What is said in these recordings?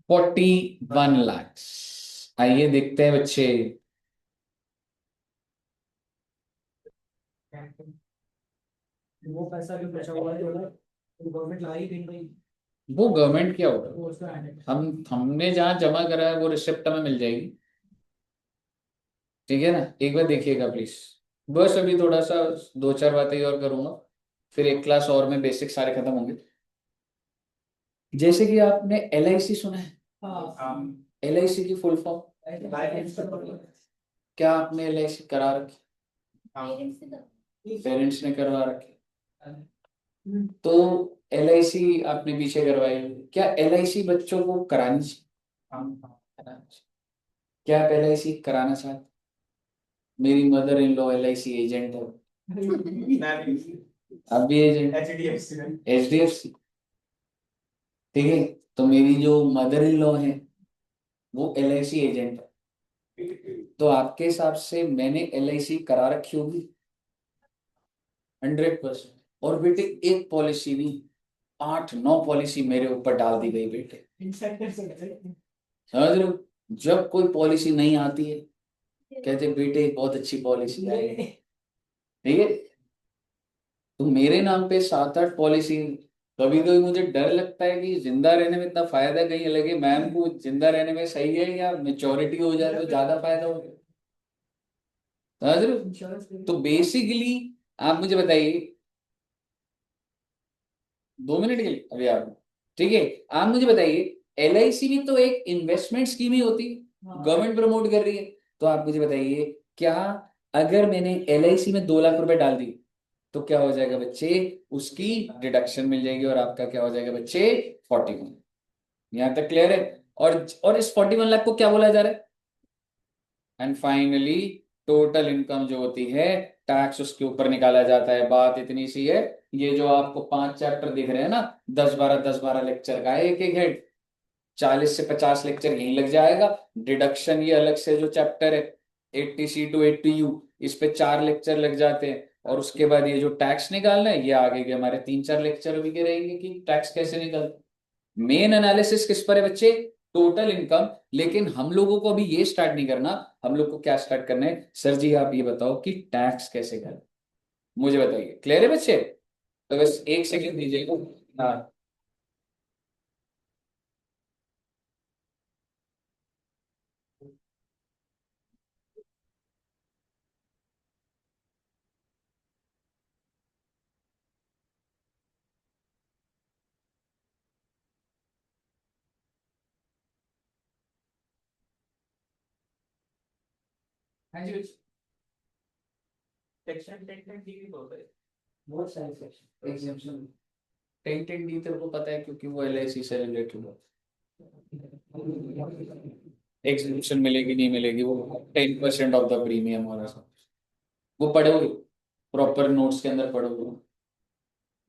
41 लाख। आइए देखते हैं बच्चे। वो पैसा भी बचा हुआ है, गवर्नमेंट ला ही नहीं भाई। वो गवर्नमेंट क्या होगा, वो उसका है। हमने जहां जमा करा है वो रिसिप्ट में मिल जाएगी। ठीक है ना, एक बार देखिएगा प्लीज। बस अभी थोड़ा सा 2-4 बातें और करूंगा, फिर एक क्लास और में बेसिक सारे खत्म होंगे। जैसे कि आपने LIC सुना है, हाँ। LIC की फुल फॉर्म क्या? आपने LIC करा रखी? पेरेंट्स ने करवा रखी। तो LIC आपने पीछे करवाई, क्या LIC बच्चों को करानी चाहिए? क्या आप LIC कराना चाहते? मेरी mother in law LIC agent है। आप भी एजेंट? HDFC। ठीक है, तो मेरी जो मदर इन लॉ है वो LIC एजेंट है, तो आपके हिसाब से मैंने LIC करा रखी होगी? 100%। और बेटे एक पॉलिसी नहीं, 8-9 पॉलिसी मेरे ऊपर डाल दी गई बेटे। समझ रहे हो? जब कोई पॉलिसी नहीं आती है कहते बेटे बहुत अच्छी पॉलिसी आई है। ठीक है, तो मेरे नाम पे 7-8 पॉलिसी। कभी कभी मुझे डर लगता है कि जिंदा रहने में इतना फायदा कहीं लगे मैम को जिंदा रहने में सही है, या मेच्योरिटी हो जाए तो ज्यादा फायदा हो। समझ रहे हो? तो बेसिकली आप मुझे बताइए, 2 मिनट के लिए अभी आप, ठीक है, आप मुझे बताइए, LIC भी तो एक इन्वेस्टमेंट स्कीम ही होती है, गवर्नमेंट प्रमोट कर रही है। तो आप मुझे बताइए, क्या अगर मैंने LIC में 2 लाख रुपए डाल दी तो क्या हो जाएगा बच्चे? उसकी डिडक्शन मिल जाएगी और आपका क्या हो जाएगा बच्चे? 41। यहां तक क्लियर है? और इस 41 लाख को क्या बोला जा रहा है? एंड फाइनली टोटल इनकम जो होती है टैक्स उसके ऊपर निकाला जाता है। बात इतनी सी है, ये जो आपको 5 चैप्टर दिख रहे हैं ना, 10-12 लेक्चर का है एक एक हेड, 40 से 50 लेक्चर यहीं लग जाएगा। डिडक्शन ये अलग से जो चैप्टर है 80C to 80U, इस पे 4 लेक्चर लग जाते हैं। और उसके बाद ये जो टैक्स निकालना है ये आगे के हमारे 3-4 लेक्चर भी के रहेंगे कि टैक्स कैसे निकलता। मेन एनालिसिस किस पर है बच्चे? Total income. लेकिन हम लोगों को अभी ये स्टार्ट नहीं करना, हम लोग को क्या स्टार्ट करना है? सर जी आप ये बताओ कि टैक्स कैसे करें, मुझे बताइए। क्लियर है बच्चे? तो बस एक सेकंड दीजिएगा। हाँ हाँ जी बच्चे। सेक्शन 10-10D भी होता है, बहुत सारे सेक्शन एग्जाम्पशन। 10-10D तेरे को पता है क्योंकि वो LIC से रिलेटेड है। एग्जीक्यूशन मिलेगी नहीं मिलेगी, वो 10% ऑफ द प्रीमियम और ऐसा, वो पढ़ोगे प्रॉपर नोट्स के अंदर पढ़ोगे।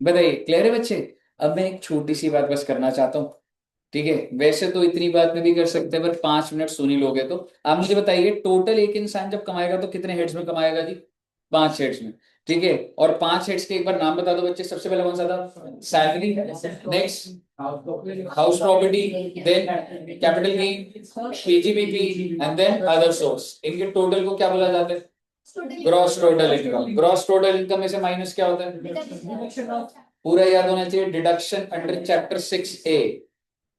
बताइए क्लियर है बच्चे? अब मैं एक छोटी सी बात बस करना चाहता हूँ। ठीक है, वैसे तो इतनी बात में भी कर सकते हैं पर 5 मिनट सुन ही लोगे तो। आप मुझे बताइए, टोटल एक इंसान जब कमाएगा तो कितने हेड्स में कमाएगा जी? 5 हेड्स में। ठीक है, और 5 हेड्स के एक बार नाम बता दो बच्चे। सबसे पहले कौन सा था? Salary. Next house property, then capital gain, PGBP, and then other source. इनके टोटल को क्या बोला जाता है? Gross total income. Gross total income में से माइनस क्या होता है? पूरा याद होना चाहिए, डिडक्शन अंडर चैप्टर 6A।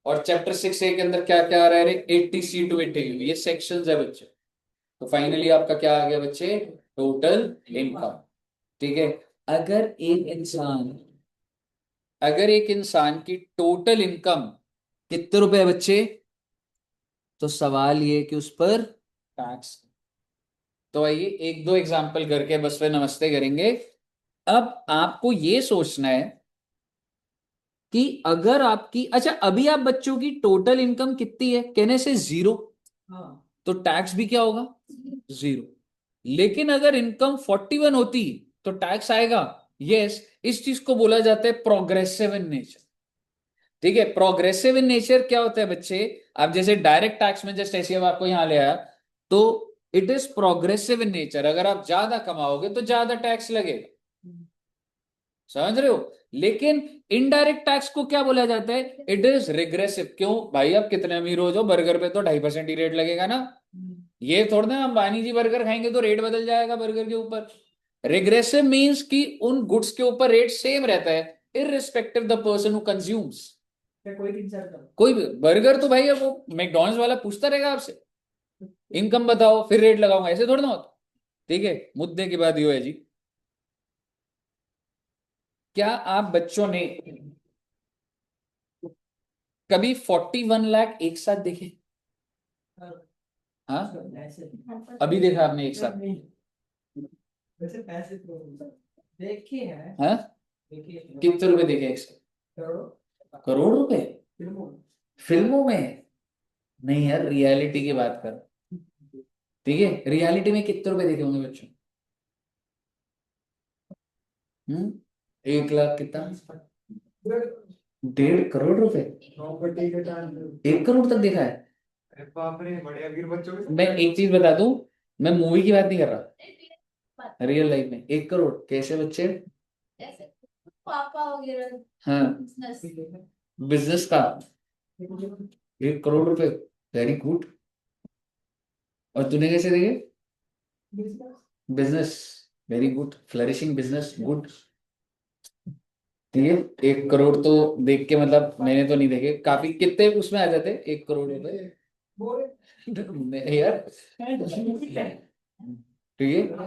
और चैप्टर 6A के अंदर क्या क्या आ रहा है? 80C to 80U, ये सेक्शंस है बच्चे। तो फाइनली आपका क्या आ गया बच्चे? Total income. ठीक है, अगर एक इंसान अगर एक इंसान की टोटल इनकम कितने रुपए है बच्चे, तो सवाल ये कि उस पर टैक्स। तो आइए एक दो एग्जांपल करके बस फिर नमस्ते करेंगे। अब आपको ये सोचना है कि अगर आपकी, अच्छा अभी आप बच्चों की टोटल इनकम कितनी है? कहने से 0, तो टैक्स भी क्या होगा? 0। लेकिन अगर इनकम 41 होती तो टैक्स आएगा। यस, इस चीज को बोला जाता है प्रोग्रेसिव इन नेचर। ठीक है, प्रोग्रेसिव इन नेचर क्या होता है बच्चे? आप जैसे डायरेक्ट टैक्स में जस्ट ऐसे अब आपको यहां ले आया, तो it is progressive in nature. अगर आप ज्यादा कमाओगे तो ज्यादा टैक्स लगेगा। समझ रहे हो? लेकिन इनडायरेक्ट टैक्स को क्या बोला जाता है? It is regressive. क्यों भाई, आप कितने अमीर हो जो बर्गर पे तो 2.5% ही रेट लगेगा ना। ये थोड़ा ना अंबानी जी बर्गर खाएंगे तो रेट बदल जाएगा बर्गर के ऊपर। रिग्रेसिव मीन्स कि उन गुड्स के ऊपर रेट सेम रहता है irrespective the person who consumes. कोई भी इंसान का। कोई भी बर्गर तो भाई अब वो मैकडॉनल्ड्स वाला पूछता रहेगा आपसे इनकम बताओ फिर रेट लगाऊंगा, ऐसे थोड़ा ना होता। ठीक है, मुद्दे की बात ये है जी, क्या आप बच्चों ने कभी 41 लाख एक साथ देखे? हाँ, ऐसे अभी देखा आपने एक साथ? वैसे पैसे तो देखे हैं। हाँ, देखिए कितने रुपए देखे एक साथ? करोड़ करोड़ रुपए? फिल्मों फिल्मों में? नहीं यार, रियलिटी की बात कर। ठीक है, रियलिटी में कितने रुपए देखे होंगे बच्चों? 1 लाख कितना? 1.5 करोड़ रुपए? प्रॉपर्टी के टाइम। 1 करोड़ तक देखा है? अरे बाप रे, बड़े अमीर बच्चों के मैं एक चीज बता दूं, मैं मूवी की बात नहीं कर रहा, रियल लाइफ में 1 करोड़ कैसे बच्चे? ऐसे पापा वगैरह हाँ, बिजनेस। बिजनेस का 1 करोड़ रुपए, वेरी गुड। और तूने कैसे देखे? Business, very good, flourishing business, good. ठीक है, 1 करोड़ तो देख के मतलब मैंने तो नहीं देखे, काफी कितने उसमें आ जाते 1 करोड़ रुपए? नहीं यार, ठीक है,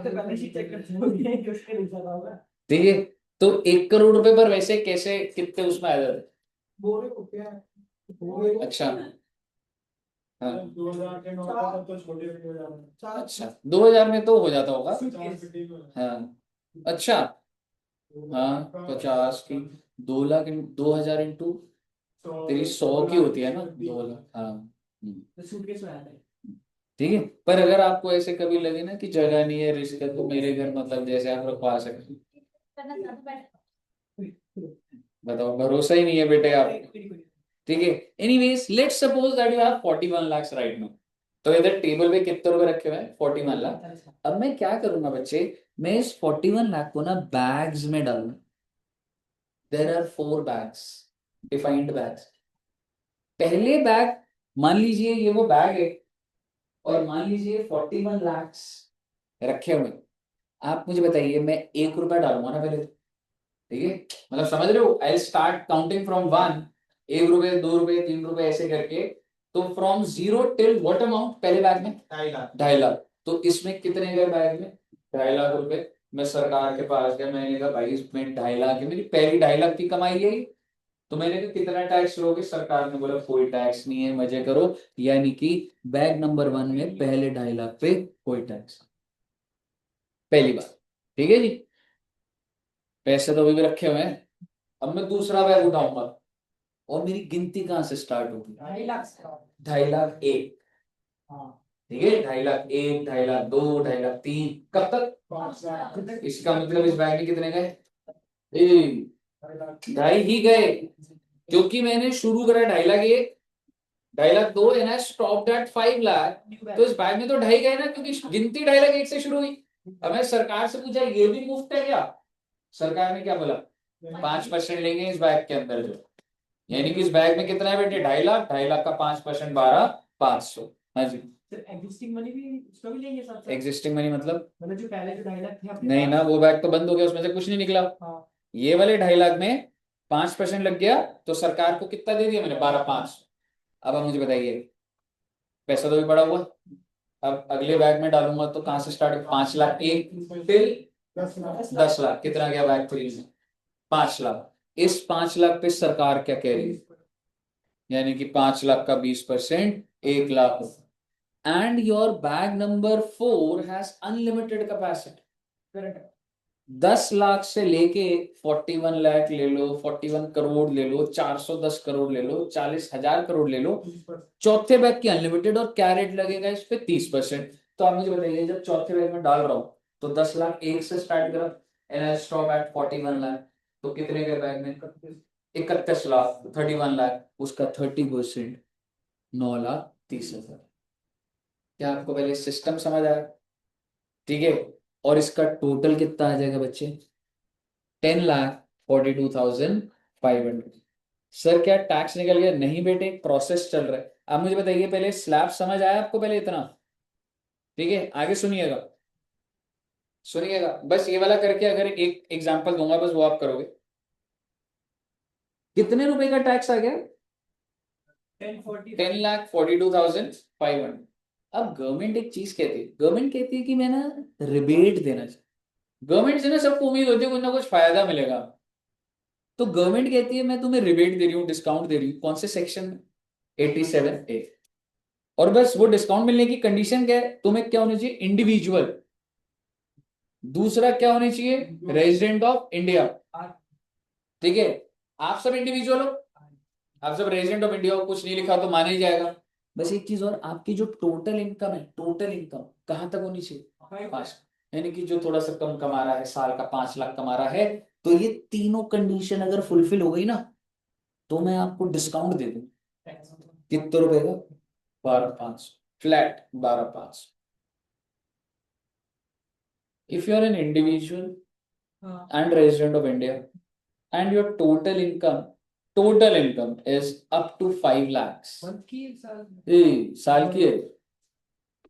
ठीक है। तो 1 करोड़ रुपए पर वैसे कैसे कितने उसमें आ जाते? अच्छा, हाँ, 2000 के नोट तब तो छोटे भी हो जाते। अच्छा 2000 में तो हो जाता होगा। हाँ, अच्छा, हाँ 50 की 2 लाख 2,000 इंटू तेरी 100 की होती है ना, 2 लाख, हाँ। सूटकेस में आता है। ठीक है, पर अगर आपको ऐसे कभी लगे ना कि जगह नहीं है, रिस्क है, तो मेरे घर मतलब जैसे आप रखवा सकते हैं। बताओ, भरोसा ही नहीं है बेटे आप। ठीक है, anyways let's suppose that you have 41 lakhs right now. तो इधर टेबल पे कितने रुपए रखे हुए हैं? 41 लाख। अब मैं क्या करूंगा बच्चे, मैं इस 41 लाख को ना बैग्स में डालूंगा। There are 4 bags, defined bags. पहले बैग, मान लीजिए ये वो बैग है, और मान लीजिए 41 lakhs रखे हुए। आप मुझे बताइए, मैं 1 रुपया डालूंगा ना पहले तो। ठीक है, मतलब समझ रहे हो, आई स्टार्ट काउंटिंग फ्रॉम 1। 1 रुपए, 2 रुपए, 3 रुपए ऐसे करके। तो फ्रॉम 0 टिल व्हाट अमाउंट पहले बैग में? 2.5 लाख। 2.5 लाख। तो इसमें कितने गए बैग में? 2.5 लाख रुपए। मैं सरकार के पास गया, मैंने कहा भाई इसमें 2.5 लाख है, मेरी पहली 2.5 लाख की कमाई है। तो मैंने कहा कितना टैक्स लोगे? सरकार ने बोला कोई टैक्स नहीं है, मजे करो। यानी कि बैग नंबर 1 में पहले 2.5 लाख पे कोई टैक्स, पहली बात। ठीक है जी, पैसे तो अभी भी रखे हुए हैं। अब मैं दूसरा बैग उठाऊंगा, और मेरी गिनती कहां से स्टार्ट होगी? 2.5 लाख। 2.5 लाख एक। हाँ। ठीक है, 2.5 लाख एक, 2.5 लाख दो, 2.5 लाख तीन, कब तक? 5 लाख। इसका मतलब इस बैग में कितने गए? एक, 2.5 ही गए, क्योंकि मैंने शुरू करा 2.5 लाख एक, 2.5 लाख दो, and I stopped at 5 lakh. तो इस बैग में तो 2.5 गए ना, क्योंकि गिनती 2.5 लाख एक से शुरू हुई। अब मैं सरकार से पूछा ये भी मुफ्त है क्या? सरकार ने क्या बोला? 5% लेंगे इस बैग के अंदर जो। यानी कि इस बैग में कितना है बेटे? 2.5 लाख, 2.5 लाख का 5% 12,500। हाँ जी। एग्जिस्टिंग मनी भी उसका भी लेंगे साथ साथ। एग्जिस्टिंग मनी मतलब? मतलब जो पहले जो 2.5 लाख थे अपने नहीं पास। ना, वो बैग तो बंद हो गया, उसमें से कुछ नहीं निकला। हाँ। ये वाले 2.5 लाख में 5% लग गया, तो सरकार को कितना दे दिया मैंने? 12,500। अब आप मुझे बताइए, पैसा तो भी पड़ा हुआ। अब अगले बैग में डालूंगा तो कहां से स्टार्ट? 5 लाख एक, फिर 10 लाख। 10 लाख, कितना गया बैग फ्री में? 5 लाख। इस 5 लाख पे सरकार क्या कह रही है? यानी कि 5 लाख का 20%, 1 lakh. And your bag number 4 has unlimited capacity. Correct. 10 lakh से लेके 41 लाख ले लो, 41 करोड़ ले लो, 410 करोड़ ले लो, 40,000 करोड़ ले लो, चौथे बैग की अनलिमिटेड, और क्या रेट लगेगा इस पे? 30%। तो आप मुझे बताइए, जब चौथे बैग में डाल रहा हूं तो 10 लाख एक से स्टार्ट करा, and I stop at 41 lakh, तो कितने के बैग में? 31 लाख, 31 लाख, उसका 30%, 9,30,000। क्या आपको पहले सिस्टम समझ आया? ठीक है, और इसका टोटल कितना आ जाएगा बच्चे? 10 लाख 42,500। सर क्या टैक्स निकल गया? नहीं बेटे, प्रोसेस चल रहा है। अब मुझे बताइए, पहले स्लैब समझ आया आपको पहले इतना? ठीक है, आगे सुनिएगा, सुनिएगा बस ये वाला करके, अगर एक एग्जांपल दूंगा बस वो आप करोगे। कितने रुपए का टैक्स आ गया? 10,42,500। अब गवर्नमेंट एक चीज कहती है, गवर्नमेंट कहती है कि मैं ना रिबेट देना चाहिए। गवर्नमेंट से ना सबको उम्मीद होती है कुछ ना कुछ फायदा मिलेगा, तो गवर्नमेंट कहती है मैं तुम्हें रिबेट दे रही हूँ, डिस्काउंट दे रही हूँ। कौन से सेक्शन में? 87A। और बस वो डिस्काउंट मिलने की कंडीशन क्या है? तुम्हें क्या होनी चाहिए? इंडिविजुअल। दूसरा क्या होनी चाहिए? Resident of India. ठीक है, आप सब इंडिविजुअल हो, आप सब रेजिडेंट ऑफ इंडिया हो, कुछ नहीं लिखा तो माना ही जाएगा। बस एक चीज और, आपकी जो टोटल इनकम है, टोटल इनकम कहां तक होनी चाहिए? 5। यानी कि जो थोड़ा सा कम कमा रहा है, साल का 5 लाख कमा रहा है, तो ये तीनों कंडीशन अगर फुलफिल हो गई ना, तो मैं आपको डिस्काउंट दे दूं। कितने रुपए का? 12,500 flat, 12,500। If you are an individual and resident of India and your total income is up to 5 lakhs. साल की है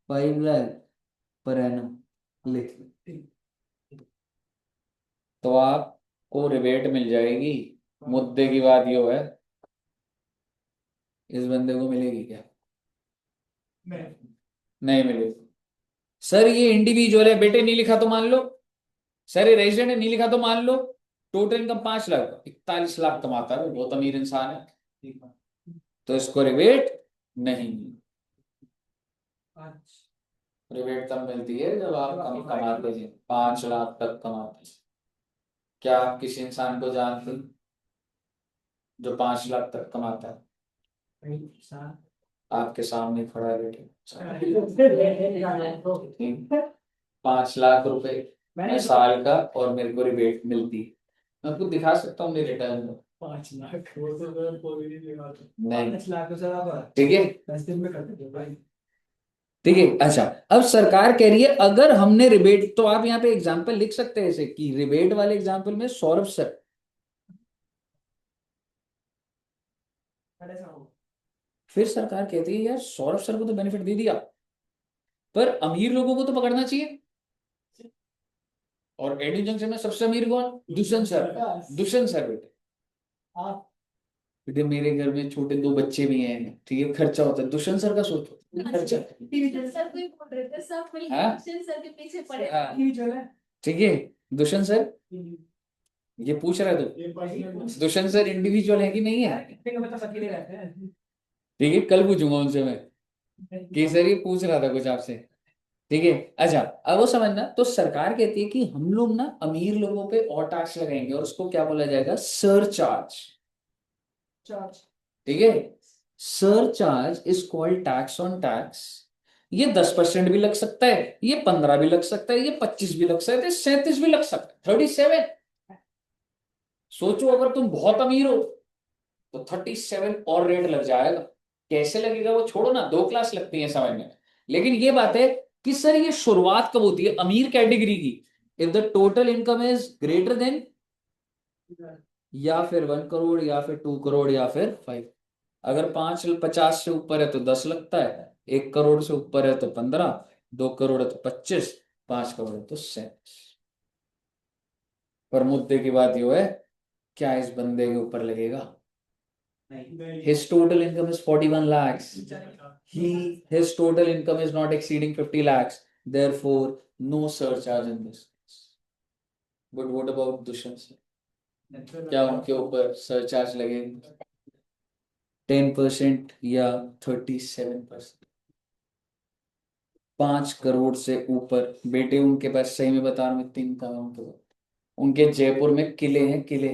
5 लाख पर एनम लिख लो। तो आपको रिबेट मिल जाएगी। मुद्दे की बात ये है, इस बंदे को मिलेगी क्या? नहीं मिलेगी। सर ये इंडिविजुअल है बेटे, नहीं लिखा तो मान लो। सर ये रेजिडेंट है, नहीं लिखा तो मान लो। टोटल इनकम 5 लाख, 41 लाख कमाता है, बहुत अमीर इंसान है, तो इसको रिबेट नहीं। रिबेट तब मिलती है जब आप कम कमाते हैं, 5 लाख तक कमाते हैं। क्या आप किसी इंसान को जानते हैं जो 5 लाख तक कमाता है? आपके सामने खड़ा है बेटे, 5 लाख रुपए साल का, और मेरे को रिबेट मिलती है। मैं आपको दिखा सकता हूँ मेरे रिटर्न में। 5 लाख नहीं, नहीं, 5 लाख से ठीक है, 10 दिन में करते थे भाई। ठीक है। अच्छा, अब सरकार कह रही है अगर हमने रिबेट, तो आप यहाँ पे एग्जांपल लिख सकते हैं ऐसे कि रिबेट वाले एग्जांपल में सौरभ सर। फिर सरकार कहती है यार सौरभ सर को तो बेनिफिट दे दिया, पर अमीर लोगों को तो पकड़ना चाहिए। और एडी जंक्शन में सबसे अमीर कौन? दुष्यंत सर। दुष्यंत सर बेटे, बेटे मेरे घर में छोटे 2 बच्चे भी हैं, ठीक है, खर्चा होता है। दुष्यंत सर का सोचो खर्चा। सर को ही बोल रहे थे, सब मिलके हाँ? क्वेश्चन सर के पीछे पड़े। हाँ, ठीक है। दुष्यंत सर ये पूछ रहा है, तो दुष्यंत सर इंडिविजुअल है कि नहीं है? ठीक है, कल पूछूंगा उनसे मैं कि सर ये पूछ रहा था कुछ आपसे। ठीक है, अच्छा अब वो समझना, तो सरकार कहती है कि हम लोग ना अमीर लोगों पे और टैक्स लगाएंगे, और उसको क्या बोला जाएगा? सरचार्ज। ठीक है, surcharge is called tax on tax. ये 10% भी लग सकता है, ये 15 भी लग सकता है, ये 25 भी लग सकता है, 37 भी लग सकता है, 37। सोचो अगर तुम बहुत अमीर हो तो 37 और रेट लग जाएगा। कैसे लगेगा वो छोड़ो ना, 2 क्लास लगती है समझने में। लेकिन ये बात है कि सर ये शुरुआत कब होती है अमीर कैटेगरी की? If the total income is greater than, या फिर 1 करोड़, या फिर 2 करोड़, या फिर 5। अगर 550 से ऊपर है तो 10 लगता है, 1 करोड़ से ऊपर है तो 15, 2 करोड़ है तो 25, 5 करोड़ है तो 37। पर मुद्दे की बात यह है, क्या इस बंदे के ऊपर लगेगा? His total income is 41 lakhs. His total income is not exceeding 50 lakhs. Therefore, no surcharge in this. But what about Dushyant sir? क्या उनके ऊपर सरचार्ज लगेगा? 10% या 37%? 5 करोड़ से ऊपर बेटे उनके पास, सही में बता रहा हूँ, इतनी इनकम है उनके पास। उनके जयपुर में किले हैं, किले।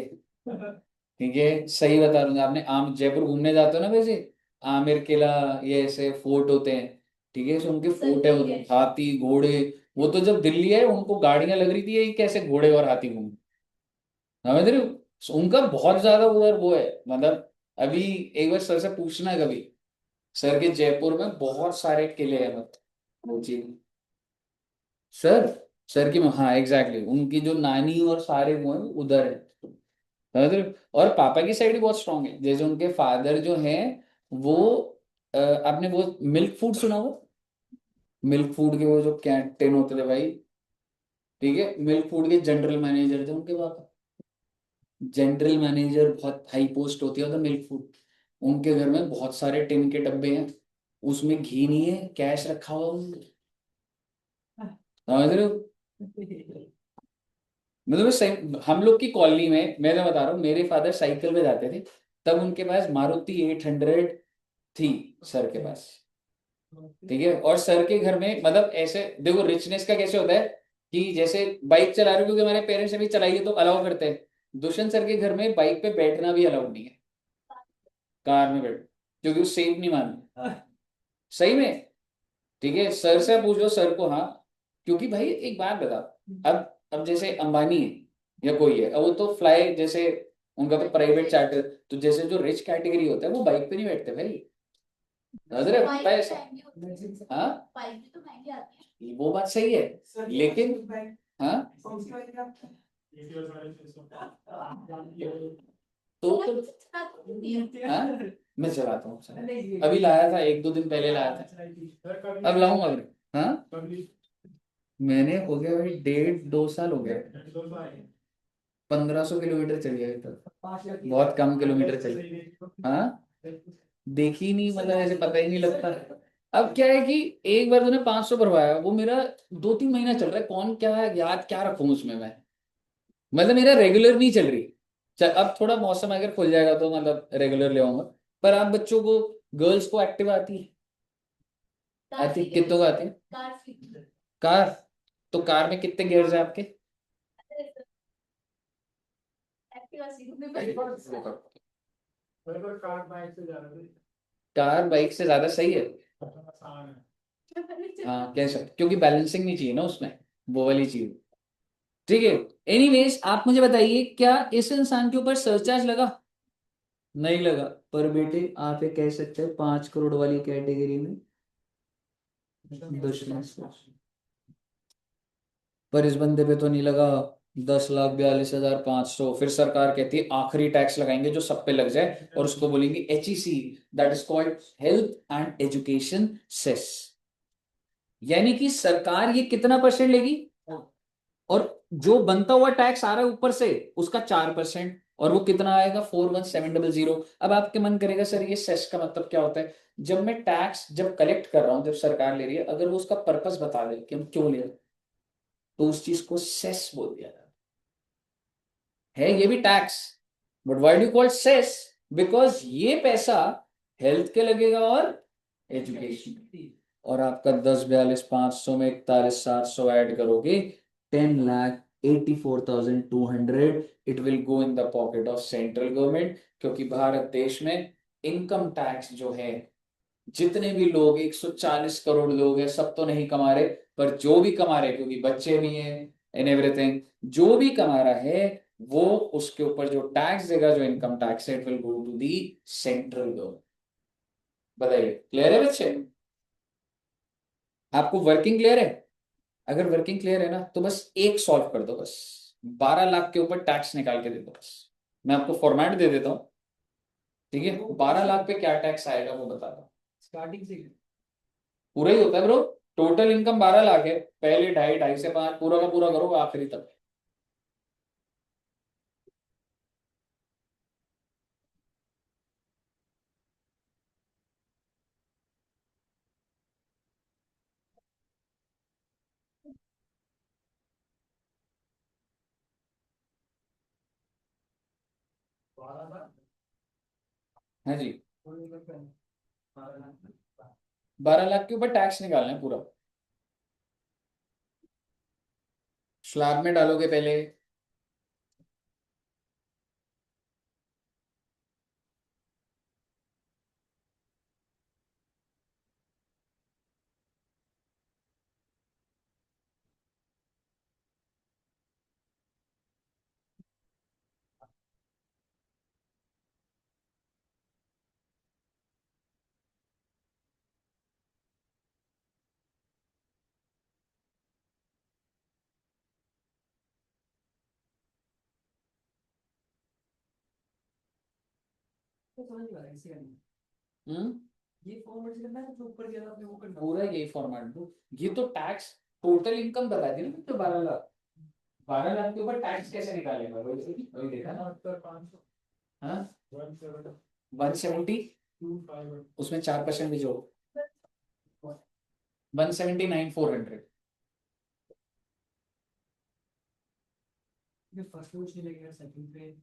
ठीक है, सही बता रहा हूँ। आपने आम जयपुर घूमने जाते हो ना वैसे, आमेर किला, ये ऐसे फोर्ट होते हैं, ठीक है, उनके फोर्ट है, होते हाथी घोड़े। वो तो जब दिल्ली है उनको गाड़ियां लग रही थी ये कैसे घोड़े और हाथी घूम, समझ रहे हो? उनका बहुत ज्यादा उधर वो है, मतलब अभी एक बार सर से पूछना है कभी, सर के जयपुर में बहुत सारे किले हैं, मतलब वो चीज। सर, सर की, हाँ एग्जैक्टली, उनकी जो नानी और सारे वो हैं उधर है। समझ रहे हो? और पापा की साइड भी बहुत स्ट्रांग है, जैसे उनके फादर जो हैं वो आपने वो मिल्क फूड सुना हो? मिल्क फूड के वो जो कैंटीन होते थे भाई, ठीक है, मिल्क फूड के जनरल मैनेजर थे उनके पापा। जनरल मैनेजर बहुत हाई पोस्ट होती है उधर मिल्क फूड। उनके घर में बहुत सारे टिन के डब्बे हैं, उसमें घी नहीं है, कैश रखा हुआ है उनके। समझ रहे हो? मतलब सही, हम लोग की कॉलोनी में मैं तो बता रहा हूँ, मेरे फादर साइकिल में जाते थे, तब उनके पास मारुति 800 थी, सर के पास। ठीक है, और सर के घर में मतलब ऐसे देखो रिचनेस का कैसे होता है कि जैसे बाइक चला रहे हो, क्योंकि हमारे पेरेंट्स अभी चलाई है तो अलाउ करते हैं। दुष्यंत सर के घर में बाइक पे बैठना भी अलाउड नहीं है, कार में बैठ, क्योंकि वो सेफ नहीं मानते। सही में। ठीक है, सर से पूछ लो सर को। हाँ, क्योंकि भाई एक बात बता, अब जैसे अंबानी है या कोई है, अब वो तो फ्लाई जैसे, उनका तो प्राइवेट चार्टर, तो जैसे जो रिच कैटेगरी होता है वो बाइक पे नहीं बैठते भाई। समझ रहे हो? बाइक पैसा। महंगी होती है। हाँ, बाइक भी तो महंगी आती है। वो बात सही है, लेकिन हाँ तो हाँ, मैं चलाता हूँ सर। अभी लाया था, 1-2 दिन पहले लाया था, अब लाऊंगा फिर। हाँ, मैंने हो गया भाई 1.5-2 साल हो गया, 1500 किलोमीटर चल गया अभी तक, बहुत कम किलोमीटर चले। हाँ, देखी नहीं, मतलब ऐसे पता ही नहीं लगता। अब क्या है कि एक बार तूने 500 भरवाया, वो मेरा 2-3 महीना चल रहा है, कौन क्या है याद क्या रखूं उसमें मैं, मतलब मेरा रेगुलर नहीं चल रही। चल अब थोड़ा मौसम अगर खुल जाएगा तो मतलब रेगुलर ले आऊंगा। पर आप बच्चों को, गर्ल्स को एक्टिव आती है? कार आती सीख कितनों को आती है? कार सीख कार, तो कार में कितने गियर्स है आपके? एक्टिवा सीखने पर कार बाइक से ज्यादा सही है। हाँ कह सकते, क्योंकि बैलेंसिंग नहीं चाहिए ना उसमें, वो वाली चीज। ठीक है। एनीवेज आप मुझे बताइए, क्या इस इंसान के ऊपर सरचार्ज लगा? नहीं लगा। पर बेटे आप ये कह सकते हैं 5 करोड़ वाली कैटेगरी में दुश्मन से। पर इस बंदे पे तो नहीं लगा। 10,42,500, फिर सरकार कहती है आखिरी टैक्स लगाएंगे जो सब पे लग जाए, और उसको बोलेंगे HEC, that is called health and education cess. यानी कि सरकार ये कितना परसेंट लेगी, और जो बनता हुआ टैक्स आ रहा है ऊपर से उसका 4%, और वो कितना आएगा? 41,700। अब आपके मन करेगा सर ये सेस का मतलब क्या होता है? जब मैं टैक्स जब कलेक्ट कर रहा हूं, जब सरकार ले रही है, अगर वो उसका पर्पस बता दे कि हम क्यों ले रहे हैं, तो उस चीज को सेस बोल दिया जाता है ये भी tax. But why do call cess? Because ये पैसा हेल्थ के लगेगा और एजुकेशन। और आपका 10,42,500 में 41,700 ऐड करोगे, 10,84,200 it will go in the pocket of central government. क्योंकि भारत देश में इनकम टैक्स जो है, जितने भी लोग 140 करोड़ लोग हैं, सब तो नहीं कमा रहे, पर जो भी कमा रहे, क्योंकि बच्चे भी हैं एंड एवरीथिंग, जो भी कमा रहा है वो उसके ऊपर जो टैक्स देगा, जो इनकम टैक्स है, it will go to the central government. बताइए क्लियर है बच्चे? आपको वर्किंग क्लियर है? अगर वर्किंग क्लियर है ना, तो बस एक सॉल्व कर दो बस, 12 लाख के ऊपर टैक्स निकाल के दे दो बस। मैं आपको फॉर्मेट दे देता हूँ। ठीक है, 12 लाख पे क्या टैक्स आएगा वो बता दो। स्टार्टिंग से पूरा ही होता है ब्रो, टोटल इनकम 12 लाख है, पहले ढाई, ढाई से 5, पूरा का पूरा करो आखिरी तक। हाँ जी, 12 लाख के ऊपर टैक्स निकालना है पूरा, स्लैब में डालोगे पहले। तो समझ नहीं आ रहा है, ऐसे करना हम्म ये फॉर्मेट से करना है, जो ऊपर गया था आपने वो करना पूरा यही फॉर्मेट दो। ये तो टैक्स टोटल इनकम बता दी ना, तो 12 लाख, 12 लाख के ऊपर टैक्स कैसे निकालेगा, वही देखा ना। हाँ 170, उसमें 4% भी जोड़ो, 179,400। ये फर्स्ट में कुछ नहीं लगेगा, सेकंड पे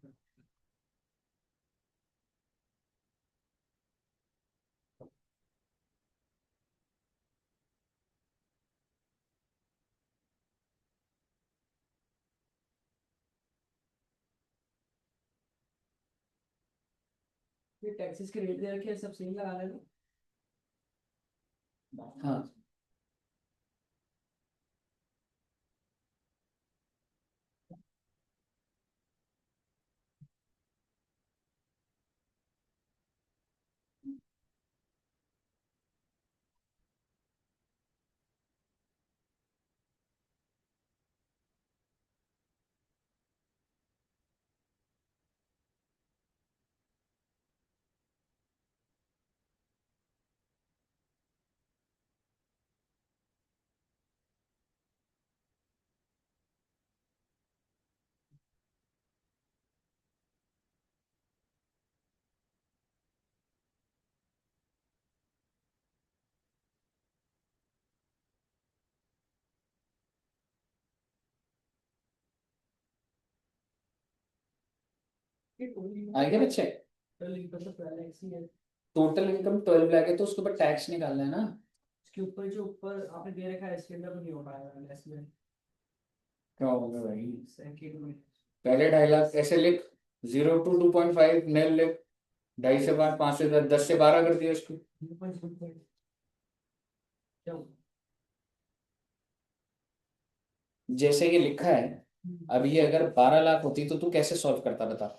ये टैक्सेस के रेट दे रखे हैं, सब सेम लगा लेना। हाँ ये आगे बच्चे, टोटल इनकम तो पहले ऐसी है। टोटल इनकम 12 लाख है, तो उसके ऊपर टैक्स निकालना है ना। इसके ऊपर जो ऊपर आपने दे रखा है इसके अंदर तो नहीं हो पाएगा इसमें क्या होगा भाई, सेकंड में। पहले 2.5 लाख ऐसे लिख, 0 to 2.5 नल लिख, 2.5 से 5, 5 से 10, 10 से 12 कर दिया उसको। क्या जैसे ये लिखा है, अब ये अगर 12 लाख होती तो तू कैसे सॉल्व करता बता।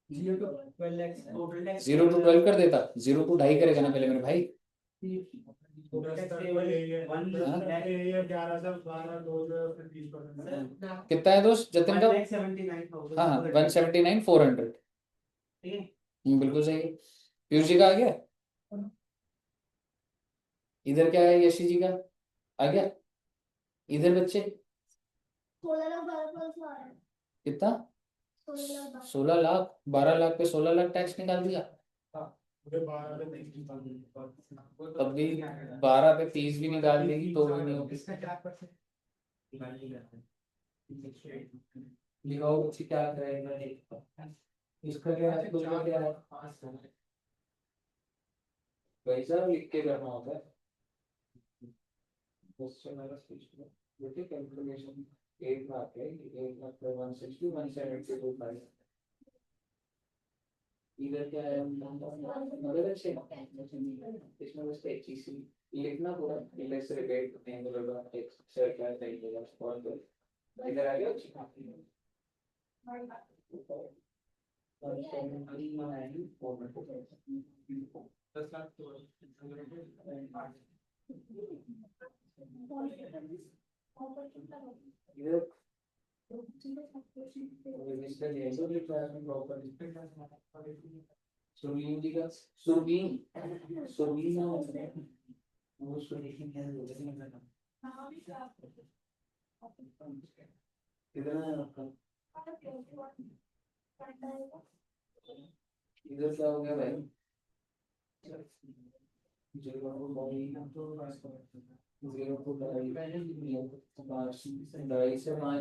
0 to 12 lakhs total tax 0 to 12 कर देता, 0 to 2.5 करेगा ना पहले मेरे भाई। कितना है दोस्त जतिन का? हाँ हाँ 179,400। बिल्कुल सही है। पीयूष जी का आ गया, इधर क्या है यशी जी का आ गया, इधर बच्चे 16 लाख 12 लाख कितना, 16 लाख 16 लाख, 12 लाख पे 16 लाख टैक्स निकाल दिया। तब भी 12 पे 30 भी निकाल देगी तो भी नहीं होगी। लिखाओ बच्चे क्या करेगा, इसका क्या है, दूसरा क्या है, वैसा लिख के करना होता है। क्वेश्चन वाला स्पीच में देखिए कैलकुलेशन 8 लाख है, 8 लाख पे 160, 172.5। इधर क्या है, मगर अच्छे इसमें बस HEC लिखना पूरा, लेट्स रिपीट एंगुलर बात एक सर क्या चाहिए और तो इधर आ गया। इधर सुरवीन जी का, सुरवीन, सुरवीन वो सुरवीन क्या इधर है आपका, इधर क्या हो गया भाई, 0 to 2.5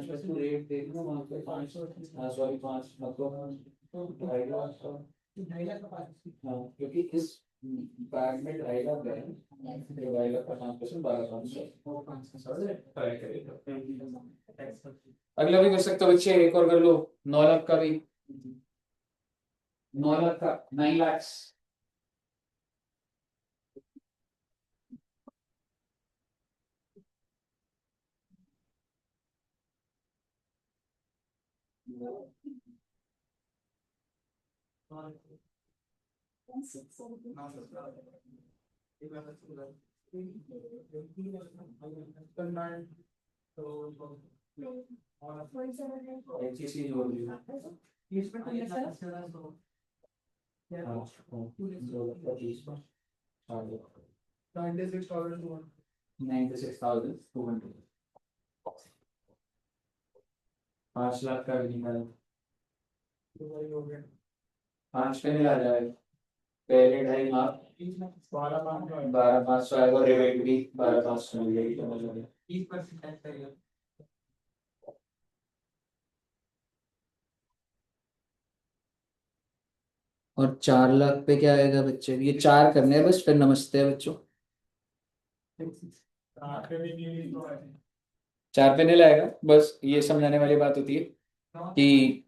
में तू रेट देखना वहाँ पे 5, हाँ सॉरी 5 मतलब 2.5 लाख का। 2.5 लाख का पास हाँ क्योंकि इस बैग में 2.5 लाख है, 2.5 लाख का 5%, 12,500 ट्राई करेगा। अगला भी कर सकते हो बच्चे, एक और कर लो, 9 लाख का भी, 9 लाख का 9 lakhs। HEC जोड़ दियो। इसमें तो ये सर $96,200. 96,200 5 लाख का भी निकाल तो वही हो गया 5 पे नहीं आ जाएगा पहले 2.5 लाख 12,500 12,500 आएगा रिबेट भी 12,500 मिल जाएगी तो मुझे 30% टैक्स करेगा और 4 लाख पे क्या आएगा बच्चे ये 4 करने हैं बस फिर नमस्ते है बच्चों 4 पे नहीं लाएगा बस ये समझाने वाली बात होती है कि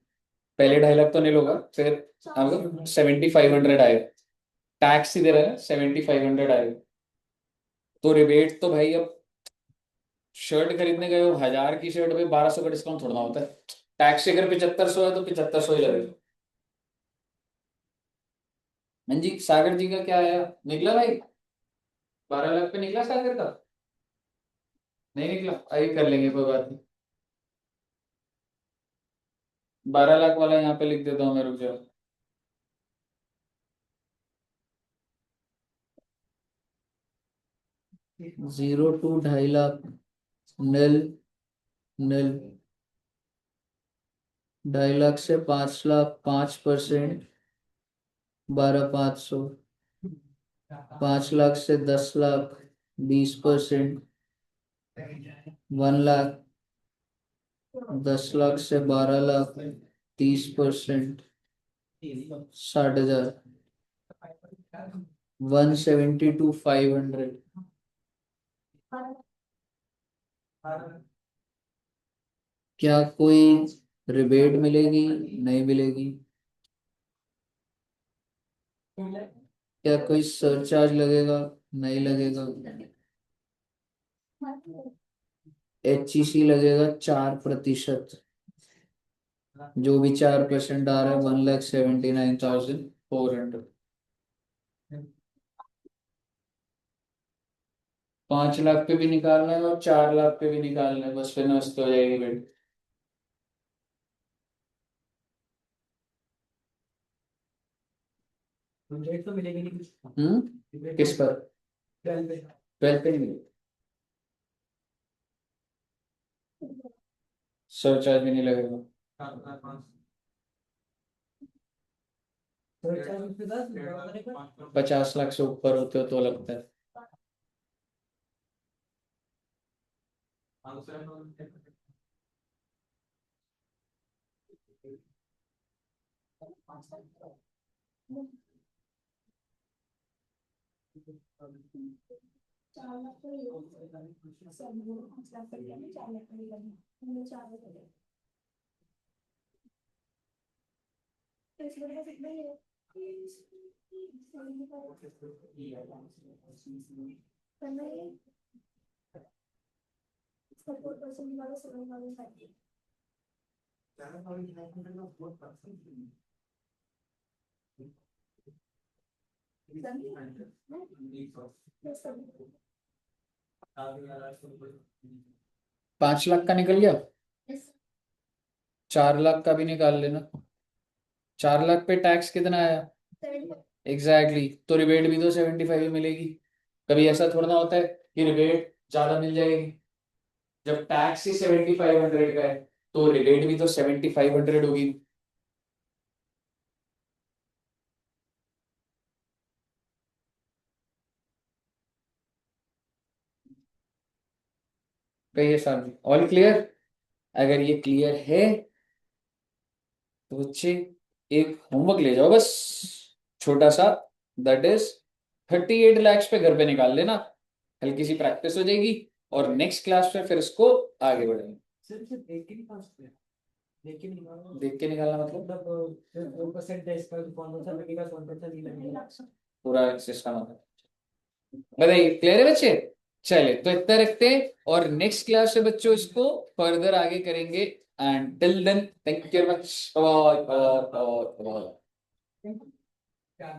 पहले 2.5 लाख तो नहीं होगा फिर आपको 7,500 आएगा टैक्स ही दे रहा है 7,500 आएगा तो रिबेट तो भाई अब शर्ट खरीदने गए हो 1,000 की शर्ट पे 1,200 का डिस्काउंट थोड़ा होता है टैक्स अगर 7,500 है तो 7,500 ही लगेगा हाँ जी सागर जी का क्या आया निकला भाई 12 लाख पे निकला सागर का नहीं निकला अभी कर लेंगे कोई बात नहीं 12 लाख वाला यहाँ पे लिख देता हूँ मैं रुक जाओ 0 to 2.5 लाख नील नील 2.5 लाख से 5 लाख 5% 12,500 5 लाख से 10 लाख 20% 1 लाख 10 लाख से 12 लाख 30% 60,000 172,500 क्या कोई रिबेट मिलेगी नहीं मिलेगी क्या कोई सरचार्ज लगेगा नहीं लगेगा HEC लगेगा 4% जो भी 4% आ रहा है 1,79,400 5 लाख पे भी निकालना है और 4 लाख पे भी निकालना है बस फिर नस्त हो जाएगी बेट रेट तो मिलेगी नहीं कुछ किस पर 12 पे 12 पे नहीं मिलेगी सरचार्ज भी नहीं लगेगा 50 लाख से ऊपर होते हो तो लगता है पांच लाख का निकल गया 4 लाख का भी निकाल लेना 4 लाख पे टैक्स कितना आया एग्जैक्टली तो रिबेट भी तो 75 मिलेगी कभी ऐसा थोड़ा ना होता है कि रिबेट ज्यादा मिल जाएगी जब टैक्स ही 7,500 का है तो रिबेट भी तो 7,500 होगी कहिए साहब ऑल क्लियर अगर ये क्लियर है तो बच्चे एक होमवर्क ले जाओ बस छोटा सा दैट इज 38 लाख पे घर पे निकाल लेना हल्की सी प्रैक्टिस हो जाएगी और नेक्स्ट क्लास में फिर इसको आगे बढ़ेंगे सिर्फ देख के नहीं पास किया देख के नहीं देख के निकालना मतलब 4% है इसका कौन सा लगेगा कौन सा नहीं लगेगा पूरा सिस्टम होता है बताइए क्लियर है बच्चे चलिए तो इतना रखते हैं और नेक्स्ट क्लास से बच्चों इसको फर्दर आगे करेंगे and till then thank you very much bye bye bye क्या